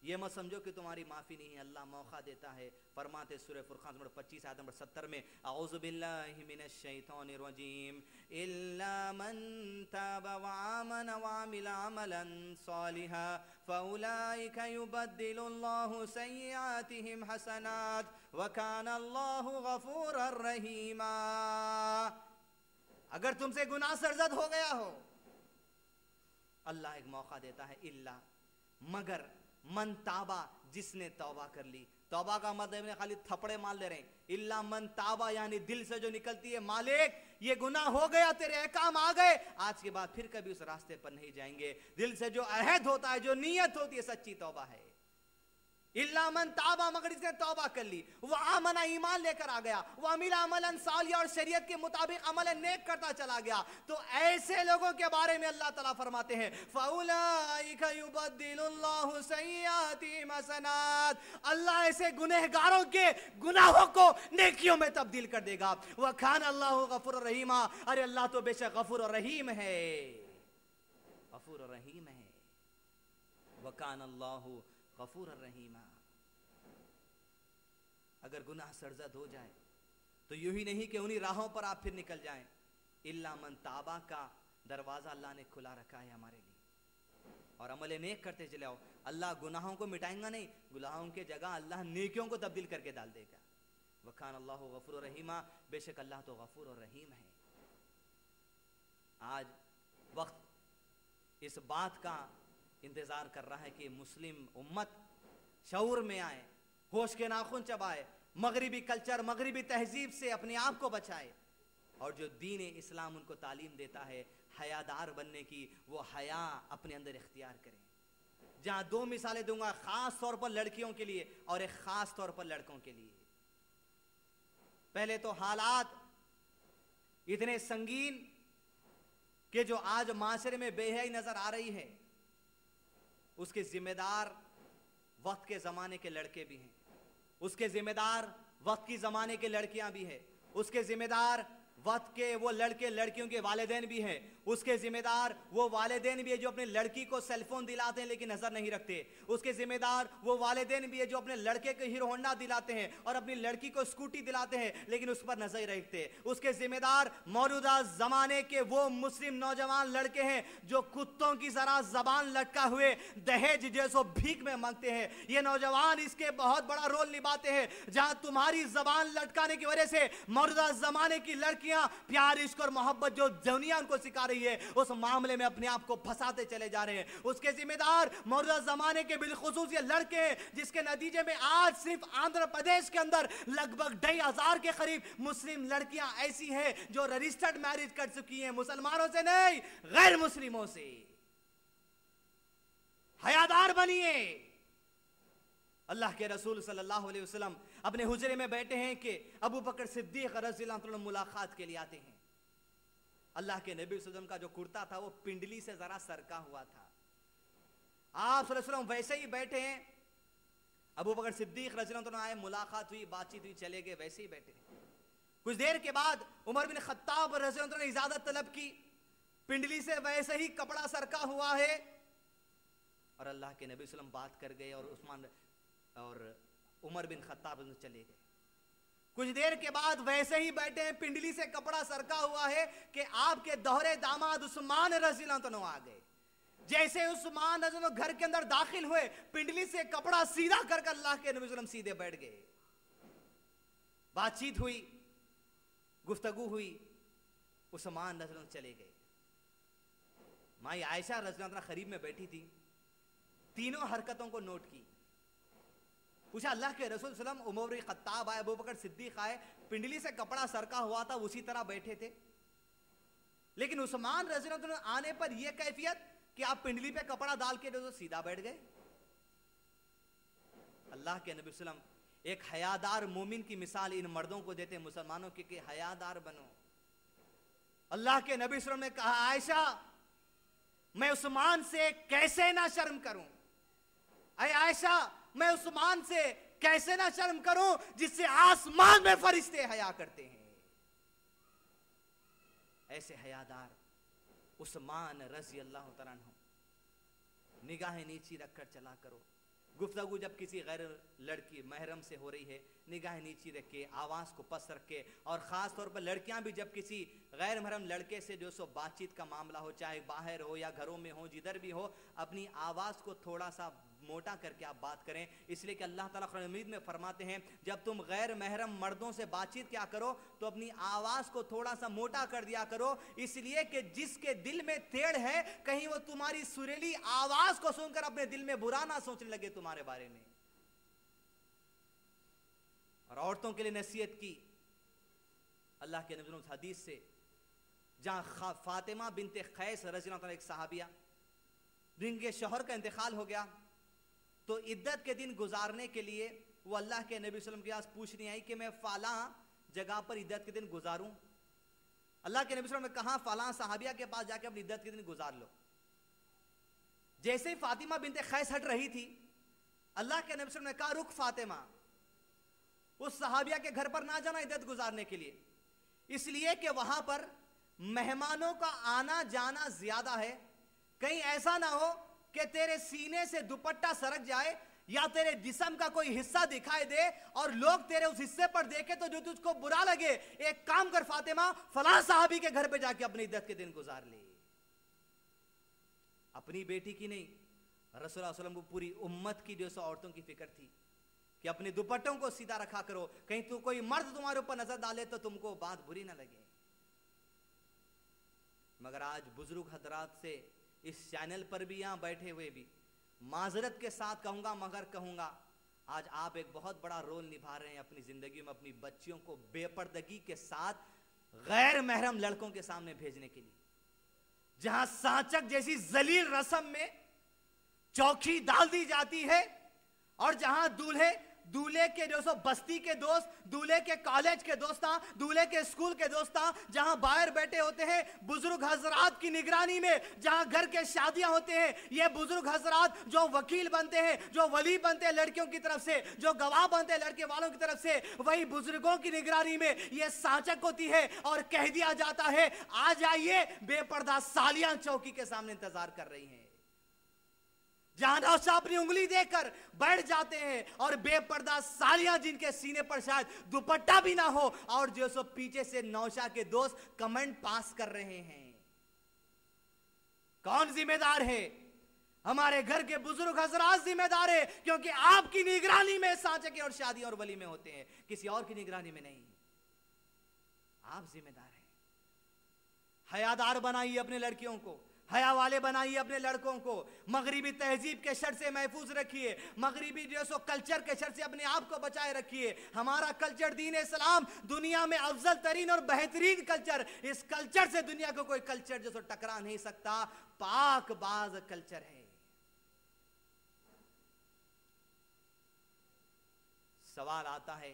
ये मत समझो कि तुम्हारी माफ़ी नहीं है, अल्लाह मौका देता है। फरमाते सूरह फुरक़ान नंबर 25 आयत नंबर 70 में, औज़ु बिल्लाहि मिनश शैतानिर रजीम इल्ला मन ताबा व आमन व अमिला अमलन सालिहा फउलाइका युबद्दिलुल्लाहु सय्यातिहिम हसनात व काना अल्लाहु गफूरर रहीमा। अगर तुमसे गुनाह सरजद हो गया हो, अल्लाह एक मौका देता है, इल्ला मगर, मन ताबा जिसने तौबा कर ली। तौबा का मतलब खाली थपड़े मार ले रहे हैं, इल्ला मन ताबा यानी दिल से जो निकलती है, मालिक ये गुनाह हो गया, तेरे अहकाम आ गए, आज के बाद फिर कभी उस रास्ते पर नहीं जाएंगे। दिल से जो अहद होता है, जो नीयत होती है, सच्ची तौबा है। इल्ला मन ताबा मगर इसने तौबा कर ली, वह आमना ईमान लेकर आ गया, वह अमिला अमलन सालिया और शरीयत के मुताबिक अमल नेक करता चला गया, तो ऐसे लोगों के बारे में अल्लाह ताला फरमाते हैं फउलाइका युबद्दिलुल्लाहु सय्यातिहिम हसनात, अल्लाह ऐसे गुनहगारों के गुनाहों को नेकियों में तब्दील कर देगा। वह खान अल्लाहु गफूर रहीमा, अरे अल्लाह तो बेशक गफूर और रहीम है, गफूर और रहीम है। वह खान अल्लाहु गफूर रहीमा। अगर गुनाह सरजद हो जाए तो यूं ही नहीं कि उन्हीं राहों पर आप फिर निकल जाएं, इल्ला मन ताबा का दरवाजा अल्लाह ने खुला रखा है हमारे लिए, और अमल नेक करते चले आओ। अल्लाह गुनाहों को मिटाएंगा नहीं, गुनाहों के जगह अल्लाह नेकियों को तब्दील करके डाल देगा। वकान अल्लाह गफूर रहीमा, बेशक अल्लाह तो गफूर और रहीम है। आज वक्त इस बात का इंतजार कर रहा है कि मुस्लिम उम्मत शऊर में आए, होश के नाखून चबाए, मगरिबी कल्चर, मगरिबी तहजीब से अपने आप को बचाए, और जो दीन इस्लाम उनको तालीम देता है हयादार बनने की, वो हया अपने अंदर इख्तियार करें। जहां दो मिसालें दूंगा, खास तौर पर लड़कियों के लिए और एक खास तौर पर लड़कों के लिए। पहले तो हालात इतने संगीन कि जो आज माशरे में बेहयाई नजर आ रही है, उसके जिम्मेदार वक्त के ज़माने के लड़के भी हैं, उसके जिम्मेदार वक्त की ज़माने के लड़कियां भी हैं, उसके जिम्मेदार वक्त के वो लड़के लड़कियों के वालिदैन भी हैं, उसके जिम्मेदार वो वालिदैन भी है जो अपने लड़की को सेलफोन दिलाते हैं लेकिन नजर नहीं रखते, उसके जिम्मेदार वो वालिदैन भी है जो अपने लड़के को हीरो होंडा दिलाते हैं और अपनी लड़की को स्कूटी दिलाते हैं लेकिन उस पर नजर रखते। उसके जिम्मेदार मौजूदा जमाने के वो मुस्लिम नौजवान लड़के हैं जो कुत्तों की जरा जबान लटका हुए दहेज जैसो भीख में मांगते हैं। ये नौजवान इसके बहुत बड़ा रोल निभाते हैं। जहां तुम्हारी जबान लटकाने की वजह से मौजूदा जमाने की लड़कियां प्यार, इश्क और मोहब्बत जो दुनिया उनको सिखा रही है, उस मामले में अपने आप को फंसाते चले जा रहे हैं। उसके जिम्मेदार मौजूदा जमाने के बिलखुसूस ये लड़के हैं जिसके नतीजे में आज सिर्फ आंध्र प्रदेश के अंदर लगभग 2,500 के करीब मुस्लिम लड़कियां ऐसी हैं जो रजिस्टर्ड मैरिज कर चुकी हैं, मुसलमानों से नहीं, गैर मुस्लिमों से। हयादार बनिए। अल्लाह के रसूल सल्लल्लाहु अलैहि वसल्लम अपने हुजरे में बैठे हैं कि अबू बकर सिद्दीक रज़ियल्लाहु अन्हु मुलाकात के लिए आते हैं। अल्लाह के नबी सल्लल्लाहु अलैहि वसल्लम का जो कुर्ता था वो पिंडली से जरा सरका हुआ था। आप सल्लल्लाहु अलैहि वसल्लम वैसे ही बैठे हैं, अबू बकर सिद्दीक रज़ियल्लाहु अन्हु आए, मुलाकात हुई, बातचीत हुई, चले गए, वैसे ही बैठे। कुछ देर के बाद उमर बिन खत्ताब रज़ियल्लाहु अन्हु ने इजाजत तलब की, पिंडली से वैसे ही कपड़ा सरका हुआ है, और अल्लाह के नबी सल्लल्लाहु अलैहि वसल्लम बात कर गए और उस्मान और उमर बिन खत्ताब चले गए। कुछ देर के बाद वैसे ही बैठे हैं, पिंडली से कपड़ा सरका हुआ है कि आपके दोहरे दामाद उस्मान रज़ियल्लाहु अन्हु आ गए। जैसे उस्मान रज़ियल्लाहु अन्हु घर के अंदर दाखिल हुए, पिंडली से कपड़ा सीधा कर अल्लाह के नबी सल्लल्लाहु अलैहि वसल्लम सीधे बैठ गए। बातचीत हुई, गुफ्तगू हुई, उस्मान रज़ियल्लाहु अन्हु चले गए। माई आयशा रज़ियल्लाहु अन्हा करीब में बैठी थी, तीनों हरकतों को नोट की। पूछा अल्लाह के रसूल सल्लल्लाहु अलैहि वसल्लम, उमर बिन खत्ताब आए, अबू बकर सिद्दीक आए, पिंडली से कपड़ा सरका हुआ था, उसी तरह बैठे थे, लेकिन उस्मान रज़ियल्लाहु अन्हु आने पर यह कैफियत कि आप पिंडली पे कपड़ा डाल के तो सीधा बैठ गए। अल्लाह के नबी सल्लल्लाहु अलैहि वसल्लम एक हयादार मोमिन की मिसाल इन मर्दों को देते, मुसलमानों की, कि हयादार बनो। अल्लाह के नबी सल्लल्लाहु अलैहि वसल्लम ने कहा, आयशा मैं उस्मान से कैसे ना शर्म करूं, अरे आयशा मैं उस्मान से कैसे ना शर्म करूं जिससे आसमान में फरिश्ते हया करते हैं। ऐसे हयादार उस्मान रज़ी अल्लाह तआला अन्हु, निगाहें नीची रखकर चला करो। गुफ्तगू जब किसी गैर लड़की महरम से हो रही है, निगाह नीची रख के, आवाज़ को पस्त रख के, और ख़ास तौर पर लड़कियां भी जब किसी गैर महरम लड़के से जो सो बातचीत का मामला हो, चाहे बाहर हो या घरों में हो, जिधर भी हो, अपनी आवाज़ को थोड़ा सा मोटा करके आप बात करें। इसलिए कि अल्लाह ताला कुरान मजीद में फरमाते हैं, जब तुम गैर महरम मर्दों से बातचीत क्या करो तो अपनी आवाज़ को थोड़ा सा मोटा कर दिया करो, इसलिए कि जिसके दिल में टेढ़ है, कहीं वो तुम्हारी सुरीली आवाज़ को सुनकर अपने दिल में बुरा ना सोचने लगे तुम्हारे बारे में। और औरतों के लिए नसीहत की अल्लाह के नबी ने उस हदीस से, जहां फातिमा बिनते खैस रज़ी अल्लाह तआला एक सहाबिया जिनके शौहर का इंतकाल हो गया, तो इद्दत के दिन गुजारने के लिए वो अल्लाह के नबी सल्लल्लाहु अलैहि वसल्लम के पास पूछने आई कि मैं फला जगह पर इद्दत के दिन गुजारूं। अल्लाह के नबी सल्लल्लाहु अलैहि वसल्लम ने कहा फला सहाबिया के पास जाके अपनी इद्दत के दिन गुजार लो। जैसे ही फातिमा बिनते खैस हट रही थी, अल्लाह के नबी सल्लल्लाहु अलैहि वसल्लम ने कहा रुक फातिमा, उस सहाबिया के घर पर ना जाना इद्दत गुजारने के लिए, इसलिए कि वहां पर मेहमानों का आना जाना ज्यादा है। कहीं ऐसा ना हो कि तेरे सीने से दुपट्टा सरक जाए या तेरे जिस्म का कोई हिस्सा दिखाई दे और लोग तेरे उस हिस्से पर देखे तो जो तुझको बुरा लगे। एक काम कर फातिमा, फलां साहबी के घर पे जाके अपनी इद्दत के दिन गुजार ले। अपनी बेटी की नहीं, रसूलुल्लाह सल्लल्लाहु अलैहि वसल्लम को पूरी उम्मत की जो सौ औरतों की फिक्र थी कि अपने दुपट्टों को सीधा रखा करो, कहीं तो कोई मर्द तुम्हारे ऊपर नजर डाले तो तुमको बात बुरी ना लगे। मगर आज बुजुर्ग हजरात से इस चैनल पर भी यहां बैठे हुए भी माजरत के साथ कहूंगा, मगर कहूंगा आज आप एक बहुत बड़ा रोल निभा रहे हैं अपनी जिंदगी में, अपनी बच्चियों को बेपर्दगी के साथ गैर महरम लड़कों के सामने भेजने के लिए। जहां सांचक जैसी जलील रस्म में चौकी डाल दी जाती है और जहां दूल्हे के जो सो बस्ती के दोस्त, दूल्हे के कॉलेज के दोस्ता, दूल्हे के स्कूल के दोस्ता जहां बाहर बैठे होते हैं बुजुर्ग हजरात की निगरानी में, जहां घर के शादियां होते हैं, ये बुजुर्ग हजरात जो वकील बनते हैं, जो वली बनते हैं लड़कियों की तरफ से, जो गवाह बनते हैं लड़के वालों की तरफ से, वही बुजुर्गों की निगरानी में ये सांचक होती है और कह दिया जाता है आ जाइए, बेपर्दा सालियां चौकी के सामने इंतजार कर रही हैं। जहां नौशा अपनी उंगली देकर बैठ जाते हैं और बेपर्दा सालियां जिनके सीने पर शायद दुपट्टा भी ना हो और जो सो पीछे से नौशा के दोस्त कमेंट पास कर रहे हैं। कौन जिम्मेदार है? हमारे घर के बुजुर्ग हजरात जिम्मेदार है, क्योंकि आपकी निगरानी में सांचके और शादी और वली में होते हैं, किसी और की निगरानी में नहीं। आप जिम्मेदार हैं। हयादार बनाइए अपने लड़कियों को, हया वाले बनाइए अपने लड़कों को, मगरिबी तहजीब के शर से महफूज रखिए, मगरिबी जो सो कल्चर के शर से अपने आप को बचाए रखिए। हमारा कल्चर दीन इस्लाम दुनिया में अफजल तरीन और बेहतरीन कल्चर, इस कल्चर से दुनिया को कोई कल्चर जो सो टकरा नहीं सकता, पाक बाज कल्चर है। सवाल आता है,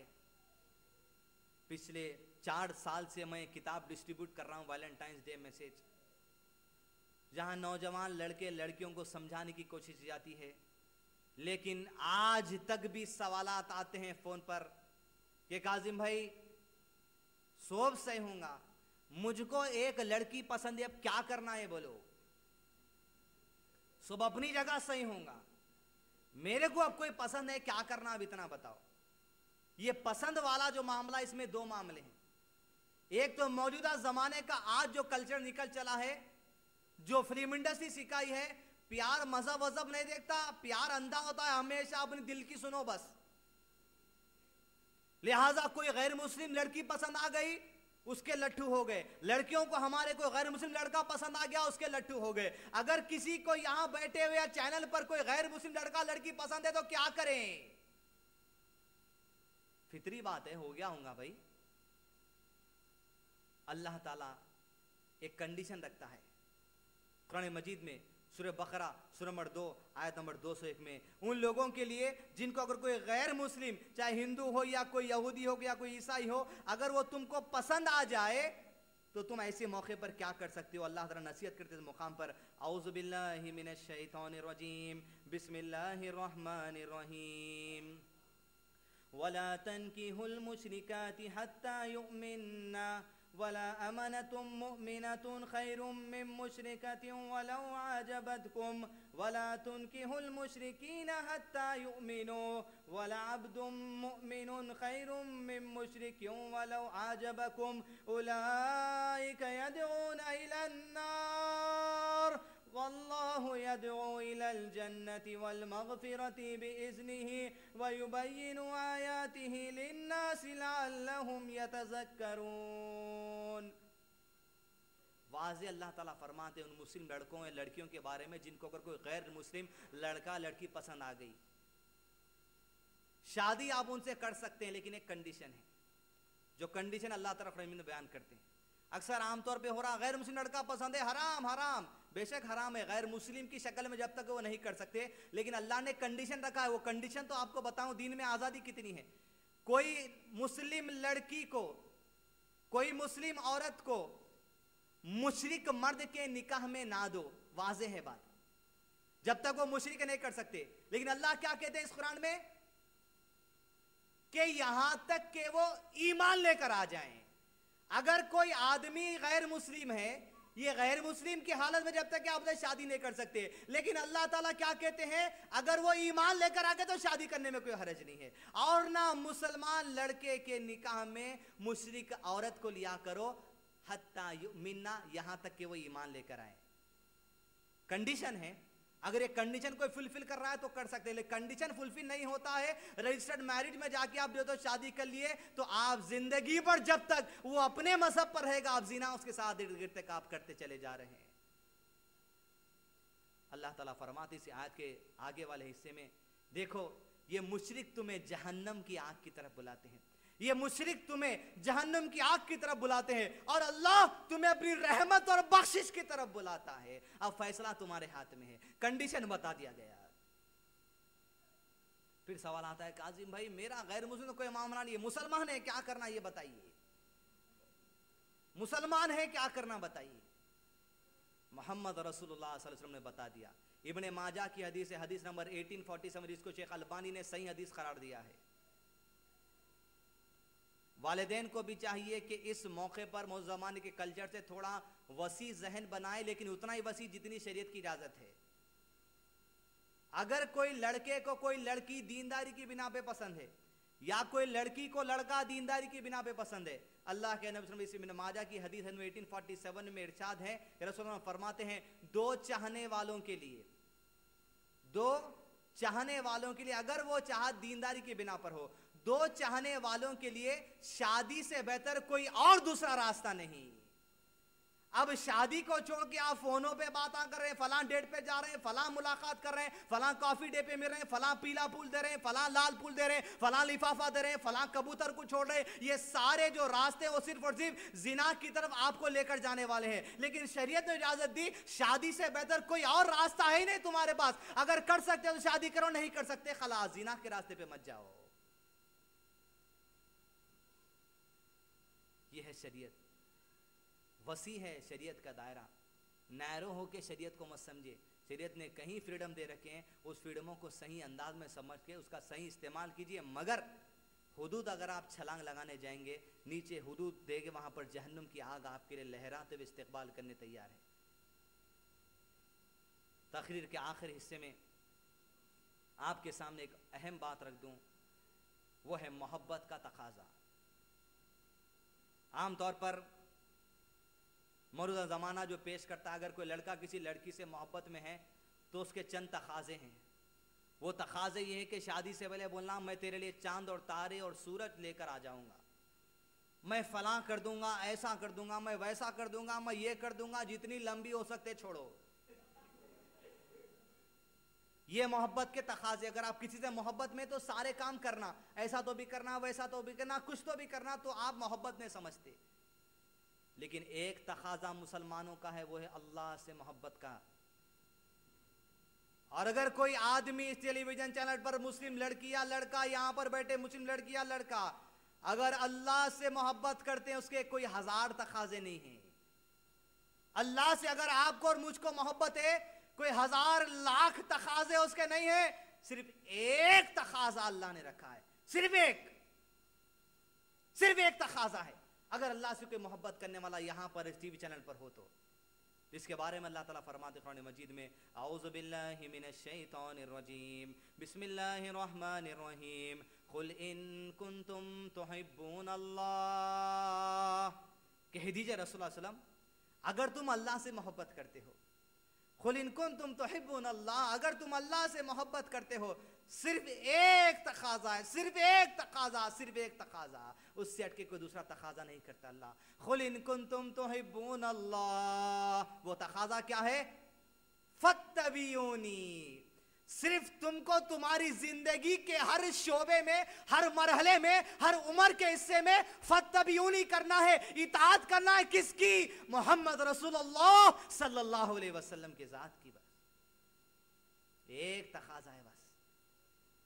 पिछले 4 साल से मैं किताब डिस्ट्रीब्यूट कर रहा हूं वैलेंटाइंस डे मैसेज, जहां नौजवान लड़के लड़कियों को समझाने की कोशिश की जाती है, लेकिन आज तक भी सवालात आते हैं फोन पर कि काजिम भाई सोब सही होगा, मुझको एक लड़की पसंद है, अब क्या करना है बोलो। सब अपनी जगह सही होगा, मेरे को अब कोई पसंद है, क्या करना अब इतना बताओ। ये पसंद वाला जो मामला, इसमें 2 मामले हैं। एक तो मौजूदा जमाने का आज जो कल्चर निकल चला है, जो फिल्म इंडस्ट्री सिखाई है, प्यार मजहब वजहब नहीं देखता, प्यार अंधा होता है, हमेशा अपने दिल की सुनो बस। लिहाजा कोई गैर मुस्लिम लड़की पसंद आ गई, उसके लट्ठू हो गए। लड़कियों को हमारे कोई गैर मुस्लिम लड़का पसंद आ गया, उसके लट्ठू हो गए। अगर किसी को यहां बैठे हुए चैनल पर कोई गैर मुस्लिम लड़का लड़की पसंद है तो क्या करें? फितरी बात है, हो गया होगा भाई। अल्लाह ताला एक कंडीशन रखता है कुरान मजीद में, सूरह बकरा सूरह नंबर 2 आयत नंबर 201 में, उन लोगों के लिए जिनको अगर कोई गैर मुस्लिम, चाहे हिंदू हो या कोई यहूदी हो या कोई ईसाई हो, अगर वो तुमको पसंद आ जाए तो तुम ऐसे मौके पर क्या कर सकते हो। अल्लाह ताला नसीहत करते इस मुकाम पर, औज़ु बिल्लाहि मिनश शैतानिर रजीम, बिस्मिल्लाहिर रहमानिर रहीम, वला तनकिहुल मुशरिकाति हत्ता युमिन्ना वला अमनतुम मुमिनतुन खैरुम मिन मुशरिकतिन वलौ अजबतकुम वला तुनकिहुल मुशरिकीना हत्ता युमिनु वला अब्दुम मुमिनुन खैरुम मिन मुशरिकिन वलौ अजबकुम उलाइका यदऊना इलन नार वल्लाहु यदऊ इलल जन्नति वल मगफिरति बिइज़्निहि व युबय्यिनु आयातिहि लिन्नासि लअल्लहुम यतज़क्करून। वाज़े अल्लाह ताला फरमाते उन मुस्लिम लड़कों या लड़कियों के बारे में जिनको अगर कोई गैर मुस्लिम लड़का लड़की पसंद आ गई, शादी आप उनसे कर सकते हैं, लेकिन एक कंडीशन है, जो कंडीशन अल्लाह ताला कुरान में बयान करते हैं। अक्सर आमतौर पे हो रहा, गैर मुस्लिम लड़का पसंद है, हराम हराम, बेशक हराम है, गैर मुस्लिम की शक्ल में जब तक वो नहीं कर सकते, लेकिन अल्लाह ने कंडीशन रखा है। वो कंडीशन तो आपको बताऊं, दीन में आज़ादी कितनी है। कोई मुस्लिम लड़की को, कोई मुस्लिम औरत को मुशरिक मर्द के निकाह में ना दो, वाज़े है बात, जब तक वो मुशरिक नहीं कर सकते। लेकिन अल्लाह क्या कहते हैं इस कुरान में कि यहां तक कि वो ईमान लेकर आ जाएं। अगर कोई आदमी गैर मुस्लिम है, ये गैर मुस्लिम की हालत में जब तक आप शादी नहीं कर सकते, लेकिन अल्लाह ताला क्या कहते हैं, अगर वो ईमान लेकर आ गए तो शादी करने में कोई हरज नहीं है। और ना मुसलमान लड़के के निकाह में मुशरिक औरत को लिया करो, हत्ता युमिन्ना, यहां तक कि वो ईमान लेकर आए। कंडीशन है, अगर ये कंडीशन कोई फुलफिल कर रहा है तो कर सकते हैं, लेकिन कंडीशन फुलफिल नहीं होता है, रजिस्टर्ड मैरिज में जाके आप जो तो शादी कर लिए, तो आप जिंदगी भर जब तक वो अपने मजहब पर रहेगा, आप जिना उसके साथ इर्तिकाब करते चले जा रहे हैं। अल्लाह ताला फरमाते इस आयत के आगे वाले हिस्से में, देखो ये मुशरिक तुम्हें जहन्नम की आग की तरफ बुलाते हैं, ये मुशरिक तुम्हें जहन्नम की आग की तरफ बुलाते हैं, और अल्लाह तुम्हें अपनी रहमत और बख्शिश की तरफ बुलाता है। अब फैसला तुम्हारे हाथ में है, कंडीशन बता दिया गया। फिर सवाल आता है, काजिम भाई मेरा गैर मुस्लिम कोई मामला नहीं है, मुसलमान है क्या करना ये बताइए, मुसलमान है क्या करना बताइए। मोहम्मद रसूलुल्लाह सल्लल्लाहु अलैहि वसल्लम ने बता दिया। इब्ने माजा की हदीस है, हदीस नंबर 1847, जिसको शेख अलबानी ने सही हदीस करार दिया है। वालिदैन को भी चाहिए कि इस मौके पर मौजूदा ज़माने के कल्चर से थोड़ा वसी जहन बनाए, लेकिन उतना ही वसी जितनी शरीयत की इजाज़त है। अगर कोई लड़के को कोई लड़की दीनदारी की बिना पे पसंद है, या कोई लड़की को लड़का दीनदारी की बिना पे पसंद है, अल्लाह के नबी इब्न माजा की हदीस 1847 में इरशाद है, रसूलुल्लाह फरमाते हैं, दो चाहने वालों के लिए, दो चाहने वालों के लिए, अगर वो चाहत दीनदारी की बिना पर हो, दो चाहने वालों के लिए शादी से बेहतर कोई और दूसरा रास्ता नहीं। अब शादी को छोड़ के आप फोनों पे बातें कर रहे हैं, फलां डेट पे जा रहे हैं, फलां मुलाकात कर रहे हैं, फलां कॉफी डे पे मिल रहे हैं, फलां पीला फूल दे रहे हैं, फलां लाल फूल दे रहे हैं, फलां लिफाफा दे रहे हैं, फलां कबूतर को छोड़ रहे हैं, ये सारे जो रास्ते वो सिर्फ और सिर्फ जिना की तरफ आपको लेकर जाने वाले हैं। लेकिन शरीयत ने इजाजत दी, शादी से बेहतर कोई और रास्ता है ही नहीं तुम्हारे पास, अगर कर सकते हो तो शादी करो, नहीं कर सकते खलास, जिना के रास्ते पे मत जाओ। ये है शरीयत, वसी है शरीयत का दायरा, नैरो हो के शरीयत को मत समझे। शरीयत ने कहीं फ्रीडम दे रखे हैं, उस फ्रीडमों को सही अंदाज में समझ के उसका सही इस्तेमाल कीजिए। मगर हुदूद अगर आप छलांग लगाने जाएंगे, नीचे हुदूद देंगे, वहां पर जहन्नुम की आग आपके लिए लहराते हुए इस्तेकबाल करने तैयार है। तकरीर के आखिरी हिस्से में आपके सामने एक अहम बात रख दूं, वो है मोहब्बत का तकाजा। आमतौर पर मौजूदा ज़माना जो पेश करता है, अगर कोई लड़का किसी लड़की से मोहब्बत में है तो उसके चंद तकाजे हैं। वो तकाजे ये है कि शादी से पहले बोलना, मैं तेरे लिए चांद और तारे और सूरज लेकर आ जाऊंगा, मैं फलां कर दूंगा, ऐसा कर दूंगा, मैं वैसा कर दूंगा, मैं ये कर दूंगा, जितनी लंबी हो सकते छोड़ो। ये मोहब्बत के तकाजे। अगर आप किसी से मोहब्बत में तो सारे काम करना, ऐसा तो भी करना, वैसा तो भी करना, कुछ तो भी करना, तो आप मोहब्बत नहीं समझते। लेकिन एक तकाजा मुसलमानों का है, वो है अल्लाह से मोहब्बत का। और अगर कोई आदमी इस टेलीविजन चैनल पर मुस्लिम लड़की या लड़का, यहां पर बैठे मुस्लिम लड़की या लड़का, अगर अल्लाह से मोहब्बत करते हैं, उसके कोई 1000 तकाजे नहीं है। अल्लाह से अगर आपको और मुझको मोहब्बत है, कोई 1000 लाख तकाजे उसके नहीं है, सिर्फ एक तकाजा अल्लाह ने रखा है, सिर्फ एक तकाजा है। अगर अल्लाह से कोई मोहब्बत करने वाला यहाँ पर इस टीवी चैनल पर हो तो इसके बारे में अल्लाह ताला फरमाते कुरान मजीद में, औज़ु बिल्लाहि मिनश शैतानिर रजीम, बिस्मिल्लाहिर रहमानिर रहीम, कुल इन कुंतुम तुहिब्बूनल्लाह, कह दीजिए रसूलुल्लाह सल्लल्लाहु अलैहि वसल्लम अगर तुम अल्लाह से मोहब्बत करते हो, कुल इन कुंतुम तुहिब्बूनल्लाह, अगर तुम अल्लाह से मोहब्बत करते हो, सिर्फ एक तकाजा है, सिर्फ एक तकाजा, सिर्फ एक तकाजा, उससे हटके कोई दूसरा तकाजा नहीं करता अल्लाह। कुल इन कुंतुम तुहिब्बूनल्लाह, वो तकाजा क्या है? फत्तबिऊनी, सिर्फ तुमको तुम्हारी जिंदगी के हर शोबे में, हर मरहले में, हर उम्र के हिस्से में फत्तबिऊनी करना है, इताअत करना है। किसकी? मोहम्मद रसूलुल्लाह सल्लल्लाहु अलैहि वसल्लम के जात की। बस एक तकाजा है। बस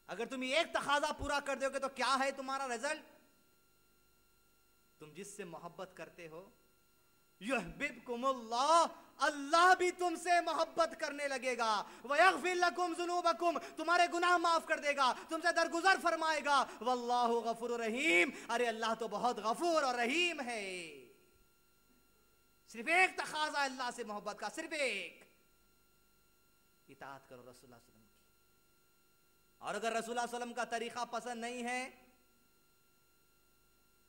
अगर तुम एक तकाजा पूरा कर दोगे तो क्या है तुम्हारा रिजल्ट? तुम जिससे मोहब्बत करते हो, युहिब्बुकुमुल्लाह, अल्लाह भी तुमसे मोहब्बत करने लगेगा, वयग़फ़िर लकुम ज़ुनूबकुम, तुम्हारे गुनाह माफ कर देगा, तुमसे दरगुजर फरमाएगा, वल्लाहु गफूरुर रहीम, अरे अल्लाह तो बहुत गफूर और रहीम है। सिर्फ एक तकाजा अल्लाह से मोहब्बत का, सिर्फ एक, इताअत करो रसूलुल्लाह सल्लल्लाहु अलैहि वसल्लम की। और अगर रसूलुल्लाह सल्लल्लाहु अलैहि वसल्लम का तरीका पसंद नहीं है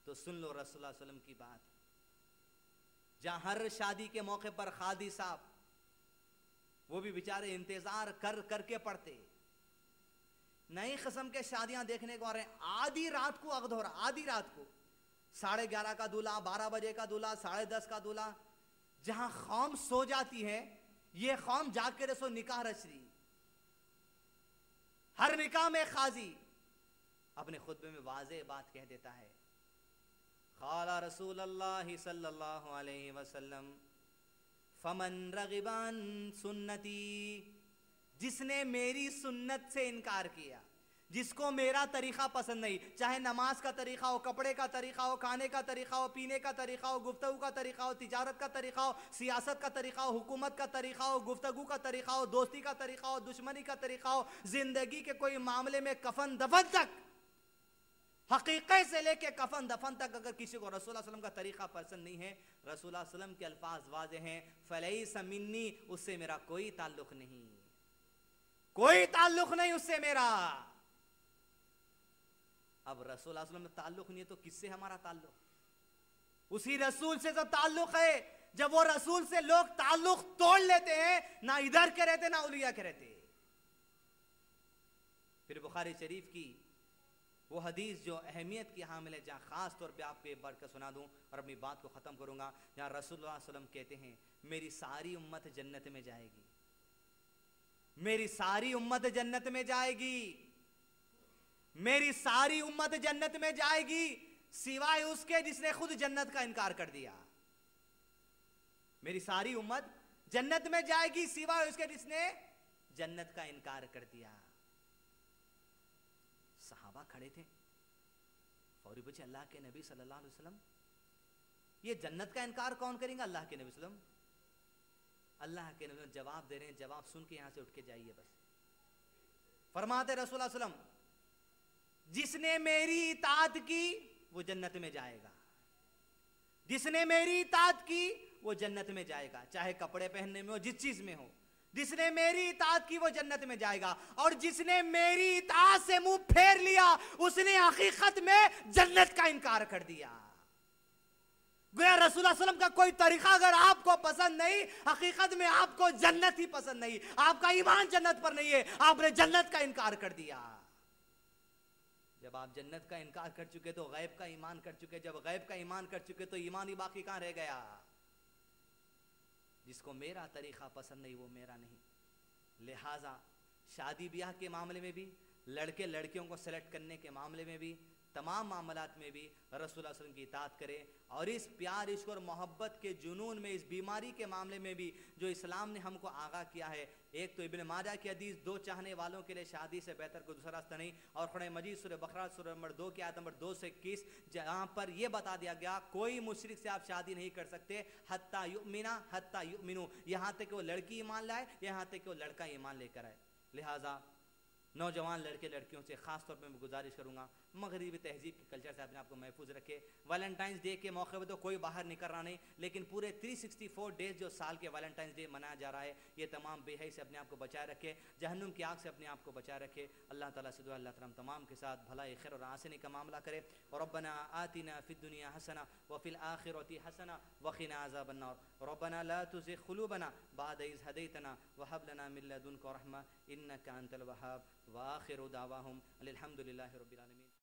तो सुन लो रसूलुल्लाह सल्लल्लाहु अलैहि वसल्लम की बात। जहां हर शादी के मौके पर खादी साहब, वो भी बेचारे इंतजार कर करके पड़ते, नई किस्म के शादियां देखने को आ रहे हैं। आधी रात को अक़द हो रहा, आधी रात को 11:30 का दूल्हा, 12 बजे का दूल्हा, 10:30 का दूल्हा। जहां खौम सो जाती है, ये खौम जाग के रसो निकाह रच रही। हर निकाह में खाजी अपने खुतबे में वाज़ेह बात कह देता है, क़ाला रसूलुल्लाह सल्लल्लाहु अलैहि वसल्लम फमन रग़िबान सुन्नती, जिसने मेरी सुन्नत से इनकार किया, जिसको मेरा तरीका पसंद नहीं, चाहे नमाज का तरीका हो, कपड़े का तरीका हो, खाने का तरीका हो, पीने का तरीका हो, गुफ्तगू का तरीका हो, तिजारत का तरीका हो, सियासत का तरीका हो, हुकूमत का तरीका हो, गुफ्तगू का तरीका हो, दोस्ती का तरीका हो, दुश्मनी का तरीका हो, जिंदगी के कोई मामले में कफन दफन तक, हकीकत से लेके कफन दफन तक अगर किसी को रसूलुल्लाह सल्लल्लाहु अलैहि वसल्लम का तरीका पसंद नहीं है, रसूलुल्लाह सल्लल्लाहु अलैहि वसल्लम के अल्फाज वाज़ेह हैं, फलैसा मिन्नी, उससे मेरा कोई ताल्लुक नहीं, कोई ताल्लुक नहीं उससे मेरा। अब रसूलुल्लाह सल्लल्लाहु अलैहि वसल्लम में ताल्लुक नहीं है तो किससे हमारा ताल्लुक? उसी रसूल से तो ताल्लुक है। जब वो रसूल से लोग ताल्लुक तोड़ लेते हैं, ना इधर के रहते ना उलिया के रहते। फिर बुखारी शरीफ की वो हदीस जो अहमियत की हामिल है, जहाँ खास तौर पे आपको एक बार का सुना दूं और अपनी बात को ख़त्म करूंगा, जहाँ रसूलुल्लाह सल्लल्लाहु अलैहि वसल्लम कहते हैं, मेरी सारी उम्मत जन्नत में जाएगी, मेरी सारी उम्मत जन्नत में जाएगी, मेरी सारी उम्मत जन्नत में जाएगी, सिवाय उसके जिसने खुद जन्नत का इनकार कर दिया। मेरी सारी उम्मत जन्नत में जाएगी सिवाय उसके जिसने जन्नत का इनकार कर दिया। सहाबा खड़े थे, फौरी पूछे अल्लाह के नबी सल्लल्लाहु अलैहि वसल्लम, ये जन्नत का इनकार कौन करेंगे? अल्लाह के नबी सल्लम। अल्लाह के नबी जवाब दे रहे हैं, जवाब सुन के यहां से उठ के जाइए। बस फरमाते रसूलुल्लाह सल्लम, जिसने मेरी इताअत की वो जन्नत में जाएगा, जिसने मेरी इताअत की वो जन्नत में जाएगा, चाहे कपड़े पहनने में हो, जिस चीज में हो। जिसने मेरी इताअत की वो जन्नत में जाएगा, और जिसने मेरी इताअत से मुंह फेर लिया उसने हकीकत में जन्नत का इनकार कर दिया। गोया रसूलुल्लाह सल्लल्लाहु अलैहि वसल्लम का कोई तरीका अगर आपको पसंद नहीं, हकीकत में आपको जन्नत ही पसंद नहीं, आपका ईमान जन्नत पर नहीं है, आपने जन्नत का इनकार कर दिया। जब आप जन्नत का इनकार कर चुके तो गैब का ईमान कर चुके, जब गैब का ईमान कर चुके तो ईमान ही बाकी कहां रह गया? जिसको मेरा तरीका पसंद नहीं वो मेरा नहीं। लिहाजा शादी ब्याह के मामले में भी, लड़के लड़कियों को सेलेक्ट करने के मामले में भी, तमाम मामलात में भी रसूलुल्लाह सल्लल्लाहु अलैहि वसल्लम की इताअत करें। और इस प्यार, इश्क और मोहब्बत के जुनून में, इस बीमारी के मामले में भी जो इस्लाम ने हमको आगाह किया है, एक तो इब्न माजा की हदीस, दो चाहने वालों के लिए शादी से बेहतर कोई दूसरा रास्ता नहीं, और कुरान मजीद सूरह बकरा सूरह नंबर 2 की आयत नंबर 2 से 21, जहाँ पर यह बता दिया गया कोई मुशरिक से आप शादी नहीं कर सकते, हत्ता युमिनु, यहाँ तक कि वो लड़की ईमान लाए, यहाँ तक कि वो लड़का ईमान लेकर आए। लिहाजा नौजवान लड़के लड़कियों से ख़ास तौर पे मैं गुजारिश करूँगा, मगरिबी तहजीब के कल्चर से अपने आप को महफूज रखे। वैलेंटाइंस डे के मौके पर तो कोई बाहर निकल रहा नहीं, लेकिन पूरे 364 डेज जो साल के वैलेंटाइंस डे मनाया जा रहा है, ये तमाम बेहई से अपने आप को बचाए रखे, जहन्नुम की आग से अपने आप को बचाए रखे। अल्लाह ताला से दुआ अल्लाह ताला हम तमाम के साथ भलाई खैर और आसानी का मामला करे। और रब्बना आतिना फिद दुनिया हसना व फिल आखिरति हसना व क़िना अज़ाबन नार। रब्बना ला तुज़िग़ क़ुलूबना बअद इज़ हदैतना व हब लना मिन लदुनका रहमा इन्नका अंतल वहाब। व आखिरु दावाहुम अनिल हम्दुलिल्लाहि रब्बिल आलमीन।